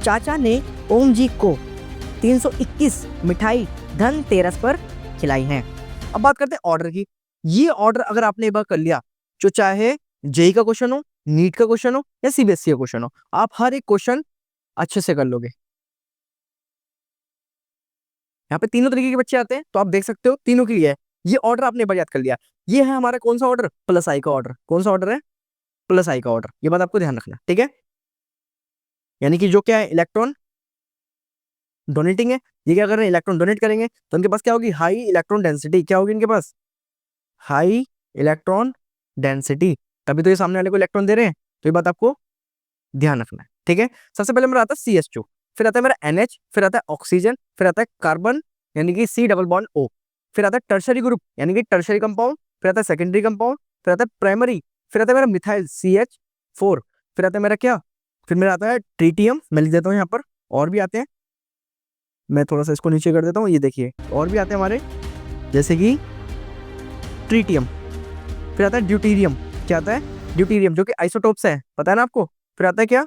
चाचा ने ओम जी को 321 मिठाई धनतेरस पर खिलाई हैं। अब बात करते हैं ऑर्डर की। ये ऑर्डर अगर आपने एक बार कर लिया, जो चाहे जेई का क्वेश्चन हो, नीट का क्वेश्चन हो या सीबीएसई का क्वेश्चन हो, आप हर एक क्वेश्चन अच्छे से कर लोगे। यहाँ पे तीनों तरीके के बच्चे आते हैं, तो आप देख सकते हो तीनों के लिए है। ये ऑर्डर आपने एक बार याद कर लिया। ये है हमारा कौन सा ऑर्डर? प्लस आई का ऑर्डर। कौन सा ऑर्डर है? प्लस आई का ऑर्डर। ये बात आपको ध्यान रखना, ठीक है। यानी कि जो क्या है, इलेक्ट्रॉन डोनेटिंग है। ये क्या कर रहे हैं? इलेक्ट्रॉन डोनेट करेंगे, तो इनके पास क्या होगी? High electron density. क्या होगी इनके पास? High electron density. तभी तो ये सामने वाले को इलेक्ट्रॉन दे रहे हैं। तो ये बात आपको ध्यान रखना है, ठीक है। सबसे पहले मेरा आता है CH2, फिर आता है मेरा NH, फिर आता है ऑक्सीजन, फिर आता है कार्बन यानी कि C डबल बॉन्ड O, फिर आता है टर्शरी ग्रुप यानी कि टर्शरी कंपाउंड, फिर आता है सेकेंडरी कंपाउंड, फिर आता है प्राइमरी, फिर आता है मेरा मिथाइल CH4, फिर आता है मेरा क्या? फिर मेरा आता है ट्रीटियम। मैं लिख देता हूँ यहाँ पर, और भी आते हैं, मैं थोड़ा सा इसको नीचे कर देता हूँ। ये देखिए और भी आते हैं हमारे, जैसे कि ट्रीटियम, फिर आता है ड्यूटीरियम। क्या आता है? ड्यूटीरियम, जो कि आइसोटोप्स है, पता है ना आपको। फिर आता है क्या?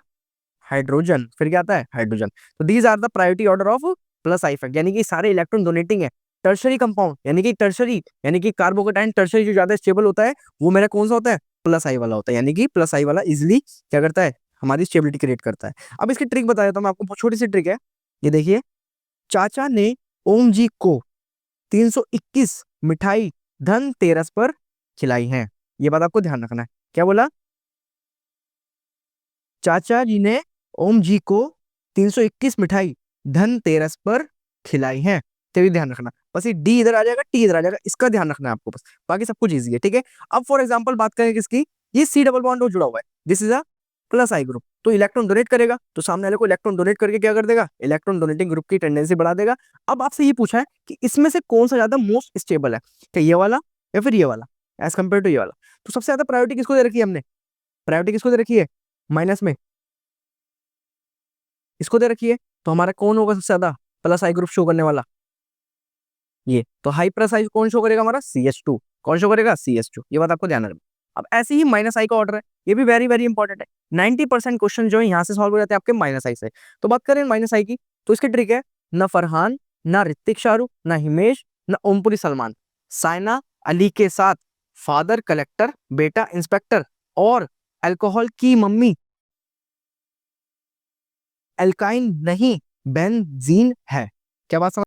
हाइड्रोजन। फिर क्या आता है? हाइड्रोजन। तो these are the priority order of plus I effect, यानी कि सारे इलेक्ट्रॉन डोनेटिंग है। टर्शरी कंपाउंड यानी कि टर्शरी यानी कि कार्बोकेटाइन टर्शरी जो ज्यादा स्टेबल होता है, वो मेरा कौन सा होता है? प्लस आई वाला होता है। यानी कि प्लस आई वाला इजिली क्या करता है? हमारी स्टेबिलिटी क्रिएट करता है। अब इसकी ट्रिक बता देता हूं मैं आपको, बहुत छोटी सी ट्रिक है। ये देखिए, चाचा ने ओम जी को 321 मिठाई धनतेरस पर खिलाई हैं। ये बात आपको ध्यान रखना है। क्या बोला? चाचा जी ने ओम जी को 321 मिठाई धनतेरस पर खिलाई हैं। तो भी ध्यान रखना, बस ये डी इधर आ जाएगा, टी इधर आ जाएगा, इसका ध्यान रखना है आपको बस। बाकी सब कुछ इजी है, ठीक है। अब फॉर एग्जांपल बात करें किसकी? ये C डबल बॉन्ड जुड़ा हुआ है, this is a plus I group. तो इलेक्ट्रॉन डोनेट करेगा, तो सामने वाले को इलेक्ट्रॉन डोनेट करके क्या कर देगा? इलेक्ट्रॉन डोनेटिंग ग्रुप की टेंडेंसी बढ़ा देगा। अब आपसे ये पूछा है कि इसमें से कौन सा ज्यादा मोस्ट स्टेबल है, क्या ये वाला या फिर ये वाला, एज कंपेयर टू ये वाला। तो सबसे ज्यादा प्रायोरिटी किसको दे रखी है हमने? प्रायोरिटी किसको दे रखी है? माइनस में इसको दे रखी है। तो हमारा कौन होगा सबसे ज्यादा प्लस आई ग्रुप शो करने वाला? ये तो हाई प्लस आई कौन शो करेगा? हमारा CH2। कौन शो करेगा? CH2। ये बात आपको ध्यान रखना। अब ऐसे ही माइनस आई का ऑर्डर है, ये भी वेरी वेरी इंपॉर्टेंट है। 90% क्वेश्चन जो है यहाँ से सॉल्व हो जाते हैं आपके माइनस आई से। तो बात करें माइनस आई की, तो इसकी ट्रिक है, न फरहान, ना ऋतिक शाहरुख, ना हिमेश, ना ओमपुरी सलमान, साइना अली के साथ फादर कलेक्टर, बेटा इंस्पेक्टर और अल्कोहल की मम्मी एल्काइन नहीं बेंजीन है। क्या बात समझ